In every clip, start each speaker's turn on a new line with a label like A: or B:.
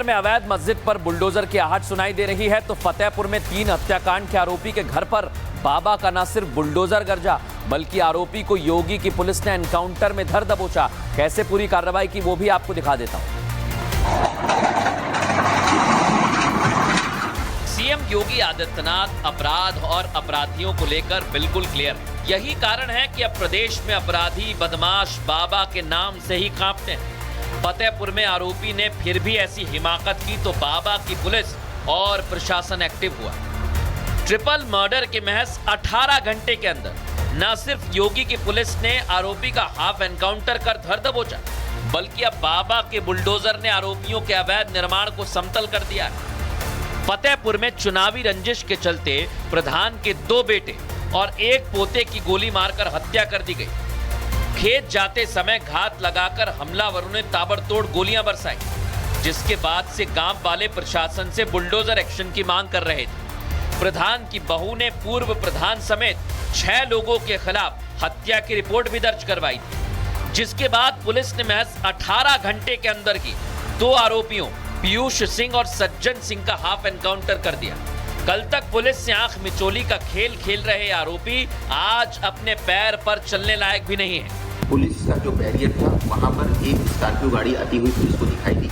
A: में अवैध मस्जिद पर बुलडोजर की आहट सुनाई दे रही है तो फतेहपुर में 3 हत्याकांड के आरोपी के घर पर बाबा का न सिर्फ बुलडोजर गरजा बल्कि आरोपी को योगी की पुलिस ने एनकाउंटर में धर दबोचा। कैसे पूरी कार्रवाई की वो भी आपको दिखा देता हूं। सीएम योगी आदित्यनाथ अपराध और अपराधियों को लेकर बिल्कुल क्लियर है। यही कारण है कि अब प्रदेश में अपराधी बदमाश बाबा के नाम से ही कांपते हैं। फतेहपुर में आरोपी ने फिर भी ऐसी हिमाकत की तो बाबा की पुलिस और प्रशासन एक्टिव हुआ। ट्रिपल मर्डर के महज 18 घंटे के अंदर न सिर्फ योगी की पुलिस ने आरोपी का हाफ एनकाउंटर कर धर दबोचा बल्कि अब बाबा के बुलडोजर ने आरोपियों के अवैध निर्माण को समतल कर दिया है। फतेहपुर में चुनावी रंजिश के चलते प्रधान के 2 बेटे और 1 पोते की गोली मारकर हत्या कर दी गई। खेत जाते समय घात लगाकर हमलावरों ने ताबड़तोड़ गोलियां बरसाई, जिसके बाद से गांव वाले प्रशासन से बुलडोजर एक्शन की मांग कर रहे थे। प्रधान की बहू ने पूर्व प्रधान समेत 6 लोगों के खिलाफ हत्या की रिपोर्ट भी दर्ज करवाई थी, जिसके बाद पुलिस ने महज 18 घंटे के अंदर की 2 आरोपियों पीयूष सिंह और सज्जन सिंह का हाफ एनकाउंटर कर दिया। कल तक पुलिस से आंख मिचोली का खेल खेल रहे आरोपी आज अपने पैर पर चलने लायक भी नहीं है।
B: पुलिस का जो बैरियर था वहां पर एक स्कॉर्पियो गाड़ी आती हुई पुलिस को दिखाई दी।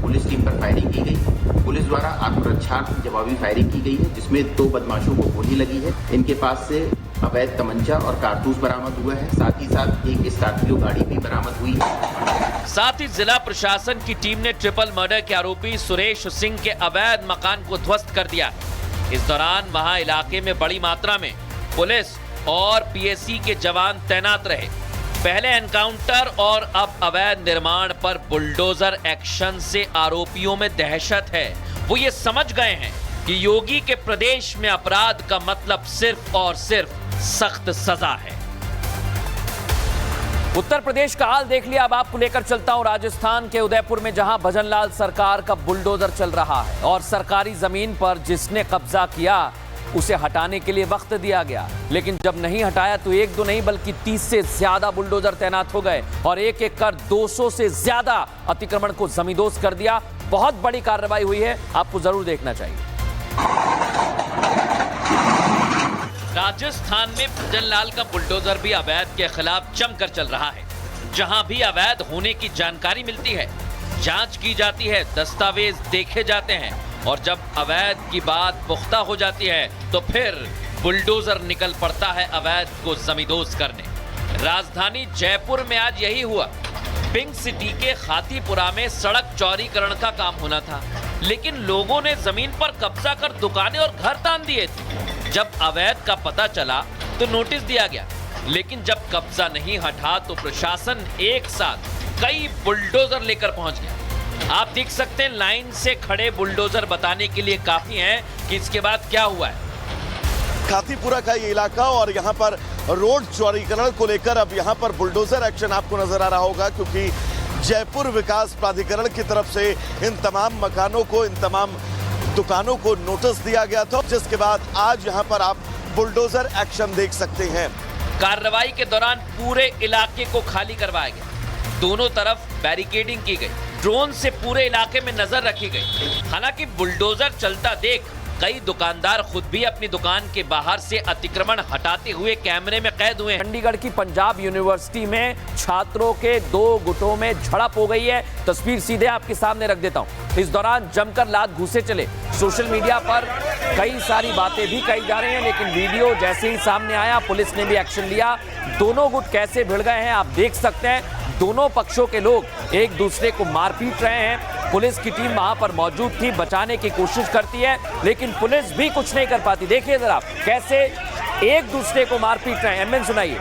B: पुलिस टीम पर फायरिंग की गई। पुलिस द्वारा आत्मरक्षा जवाबी फायरिंग की गई है, जिसमें 2 बदमाशों को गोली लगी है। इनके पास से अवैध तमंचा और कारतूस बरामद हुआ है। साथ ही साथ एक स्कॉर्पियो गाड़ी भी बरामद हुई है।
A: साथ ही जिला प्रशासन की टीम ने ट्रिपल मर्डर के आरोपी सुरेश सिंह के अवैध मकान को ध्वस्त कर दिया। इस दौरान वहां इलाके में बड़ी मात्रा में पुलिस और पीएसी के जवान तैनात रहे। पहले एनकाउंटर और अब अवैध निर्माण पर बुलडोजर एक्शन से आरोपियों में दहशत है। वो ये समझ गए हैं कि योगी के प्रदेश में अपराध का मतलब सिर्फ और सिर्फ सख्त सजा है। उत्तर प्रदेश का हाल देख लिया, अब आपको लेकर चलता हूं राजस्थान के उदयपुर में, जहां भजनलाल सरकार का बुलडोजर चल रहा है और सरकारी जमीन पर जिसने कब्जा किया उसे हटाने के लिए वक्त दिया गया, लेकिन जब नहीं हटाया तो 1-2 नहीं बल्कि 30 से ज्यादा बुलडोजर तैनात हो गए और एक कर 200 से ज्यादा अतिक्रमण को जमींदोज कर दिया। बहुत बड़ी कार्रवाई हुई है, आपको जरूर देखना चाहिए। राजस्थान में भजनलाल का बुलडोजर भी अवैध के खिलाफ जमकर चल रहा है। जहां भी अवैध होने की जानकारी मिलती है, जांच की जाती है, दस्तावेज देखे जाते हैं और जब अवैध की बात पुख्ता हो जाती है तो फिर बुलडोजर निकल पड़ता है अवैध को जमींदोज करने। राजधानी जयपुर में आज यही हुआ। पिंक सिटी के खातीपुरा में सड़क चौड़ीकरण का काम होना था, लेकिन लोगों ने जमीन पर कब्जा कर दुकानें और घर तान दिए थे। जब अवैध का पता चला तो नोटिस दिया गया, लेकिन जब कब्जा नहीं हटा तो प्रशासन एक साथ कई बुलडोजर लेकर पहुंच गया। आप देख सकते हैं लाइन से खड़े बुलडोजर बताने के लिए काफी हैं कि इसके बाद क्या हुआ है।
C: खातीपुरा का ये इलाका और यहाँ पर रोड चौड़ीकरण को लेकर अब यहाँ पर बुलडोजर एक्शन आपको नजर आ रहा होगा, क्योंकि जयपुर विकास प्राधिकरण की तरफ से इन तमाम मकानों को, इन तमाम दुकानों को नोटिस दिया गया था, जिसके बाद आज यहाँ पर आप बुलडोजर एक्शन देख सकते हैं।
A: कार्रवाई के दौरान पूरे इलाके को खाली करवाया गया, दोनों तरफ बैरिकेडिंग की गई, ड्रोन से पूरे इलाके में नजर रखी गई। हालांकि बुलडोजर चलता देख कई दुकानदार खुद भी अपनी दुकान के बाहर से अतिक्रमण हटाते हुए कैमरे में कैद हुए हैं। चंडीगढ़ की पंजाब यूनिवर्सिटी में छात्रों के 2 गुटों में झड़प हो गई है। तस्वीर सीधे आपके सामने रख देता हूं। इस दौरान जमकर लात घूसे चले। सोशल मीडिया पर कई सारी बातें भी कही जा रही हैं, लेकिन वीडियो जैसे ही सामने आया पुलिस ने भी एक्शन लिया। दोनों गुट कैसे भिड़ गए हैं आप देख सकते हैं। दोनों पक्षों के लोग एक दूसरे को मार पीट रहे हैं। पुलिस की टीम वहां पर मौजूद थी, बचाने की कोशिश करती है, लेकिन पुलिस भी कुछ नहीं कर पाती। देखिए जरा कैसे एक दूसरे को मार पीट रहे हैं। एमएन सुनाइए।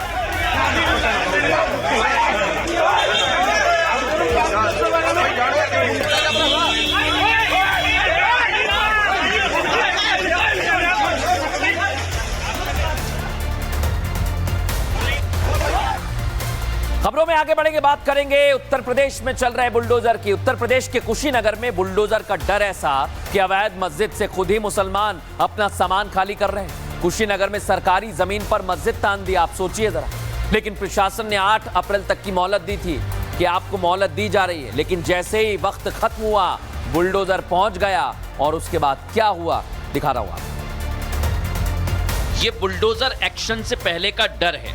A: खबरों में आगे बढ़ेंगे, बात करेंगे उत्तर प्रदेश में चल रहे बुलडोजर की। उत्तर प्रदेश के कुशीनगर में बुलडोजर का डर ऐसा कि अवैध मस्जिद से खुद ही मुसलमान अपना सामान खाली कर रहे हैं। कुशीनगर में सरकारी जमीन पर मस्जिद तान दी, आप सोचिए जरा। लेकिन प्रशासन ने 8 अप्रैल तक की मोहलत दी थी कि आपको मोहलत दी जा रही है, लेकिन जैसे ही वक्त खत्म हुआ बुलडोजर पहुंच गया और उसके बाद क्या हुआ दिखा रहा हूं आपको। ये बुलडोजर एक्शन से पहले का डर है,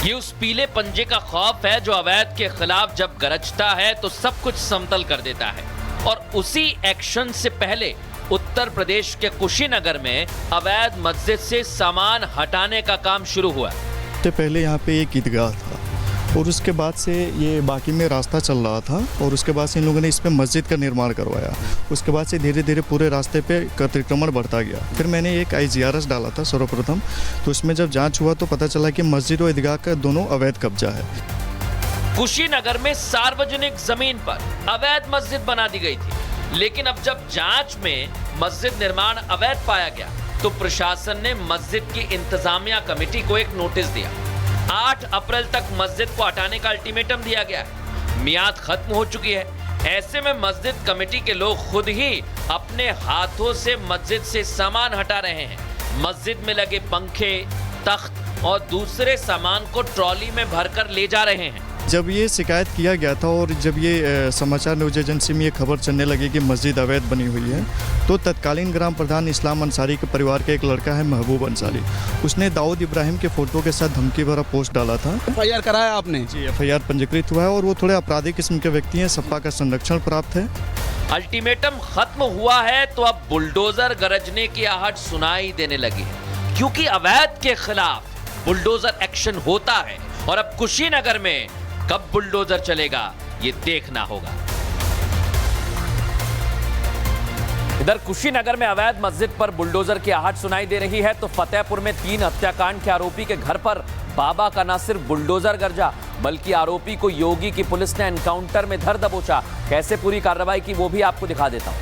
A: ये उस पीले पंजे का खौफ है जो अवैध के खिलाफ जब गरजता है तो सब कुछ समतल कर देता है। और उसी एक्शन से पहले उत्तर प्रदेश के कुशीनगर में अवैध मस्जिद से सामान हटाने का काम शुरू हुआ।
D: तो पहले यहाँ पे एक ईदगाह था और उसके बाद से ये बाकी में रास्ता चल रहा था और उसके बाद से इन लोगों ने इस पे मस्जिद का निर्माण करवाया। उसके बाद से धीरे धीरे पूरे रास्ते पे अतिक्रमण बढ़ता गया। फिर मैंने एक IGRS डाला था सर्वप्रथम, तो उसमें जब जांच हुआ तो पता चला कि मस्जिद और ईदगाह का दोनों अवैध कब्जा है।
A: कुशीनगर में सार्वजनिक जमीन पर अवैध मस्जिद बना दी गई थी, लेकिन अब जब जांच में मस्जिद निर्माण अवैध पाया गया तो प्रशासन ने मस्जिद की इंतजामिया कमेटी को एक नोटिस दिया। 8 अप्रैल तक मस्जिद को हटाने का अल्टीमेटम दिया गया है। मियाद खत्म हो चुकी है। ऐसे में मस्जिद कमेटी के लोग खुद ही अपने हाथों से मस्जिद से सामान हटा रहे हैं। मस्जिद में लगे पंखे, तख्त और दूसरे सामान को ट्रॉली में भरकर ले जा रहे हैं।
D: जब ये शिकायत किया गया था और जब ये समाचार न्यूज एजेंसी में ये खबर चलने लगी कि मस्जिद अवैध बनी हुई है, तो तत्कालीन ग्राम प्रधान इस्लाम अंसारी के परिवार का एक लड़का है महबूब अंसारी, उसने दाऊद इब्राहिम के फोटो के साथ धमकी भरा पोस्ट डाला था।
E: FIR कराया आपने?
D: जी, FIR पंजीकृत हुआ है और वो थोड़े आपराधिक किस्म के व्यक्ति हैं, सपा का संरक्षण प्राप्त है।
A: अल्टीमेटम खत्म हुआ है तो अब बुलडोजर गरजने की आहट सुनाई देने लगी है, क्योंकि अवैध के खिलाफ बुलडोजर एक्शन होता है। और अब कुशीनगर में कब बुलडोजर चलेगा ये देखना होगा। इधर कुशीनगर में अवैध मस्जिद पर बुलडोजर की आहट सुनाई दे रही है तो फतेहपुर में 3 हत्याकांड के आरोपी के घर पर बाबा का न सिर्फ बुलडोजर गरजा बल्कि आरोपी को योगी की पुलिस ने एनकाउंटर में धर दबोचा। कैसे पूरी कार्रवाई की वो भी आपको दिखा देता हूं।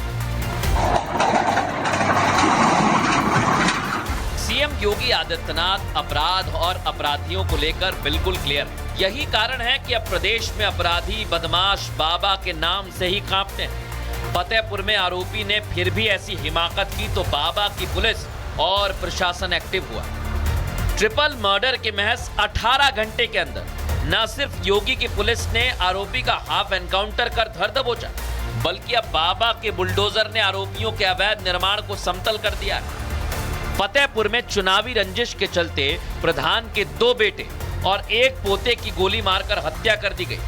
A: सीएम योगी आदित्यनाथ अपराध और अपराधियों को लेकर बिल्कुल क्लियर है। यही कारण है कि अब प्रदेश में अपराधी बदमाश बाबा के नाम से ही कांपते हैं। फतेहपुर में आरोपी ने फिर भी ऐसी हिमाकत की तो बाबा की पुलिस और प्रशासन एक्टिव हुआ। ट्रिपल मर्डर के महज 18 घंटे के अंदर न सिर्फ योगी की पुलिस ने आरोपी का हाफ एनकाउंटर कर धर दबोचा, बल्कि अब बाबा के बुलडोजर ने आरोपियों के अवैध निर्माण को समतल कर दिया है। फतेहपुर में चुनावी रंजिश के चलते प्रधान के 2 बेटे और 1 पोते की गोली मारकर हत्या कर दी गई।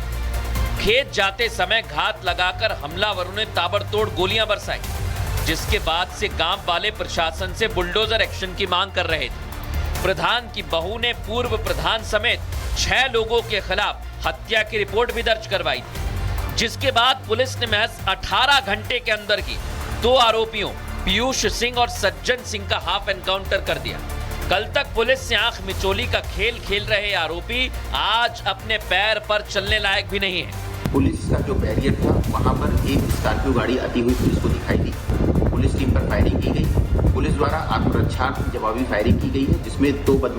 A: खेत जाते समय घात लगाकर हमलावरों ने ताबड़तोड़ गोलियां बरसाई, जिसके बाद से गांव वाले प्रशासन से बुलडोजर एक्शन की मांग कर रहे थे। प्रधान की बहू ने पूर्व प्रधान समेत 6 लोगों के खिलाफ हत्या की रिपोर्ट भी दर्ज करवाई थी, जिसके बाद पुलिस ने महज 18 घंटे के अंदर ही 2 आरोपियों पीयूष सिंह और सज्जन सिंह का हाफ एनकाउंटर कर दिया। कल तक पुलिस से आंख मिचोली का खेल खेल रहे आरोपी आज अपने पैर पर चलने लायक भी नहीं है।
B: पुलिस का जो बैरियर था वहां पर एक स्कॉर्पियो गाड़ी आती हुई पुलिस को दिखाई दी। पुलिस टीम पर फायरिंग की गई। पुलिस द्वारा आत्मरक्षार्थ जवाबी फायरिंग की गई है, जिसमें 2 बदमाश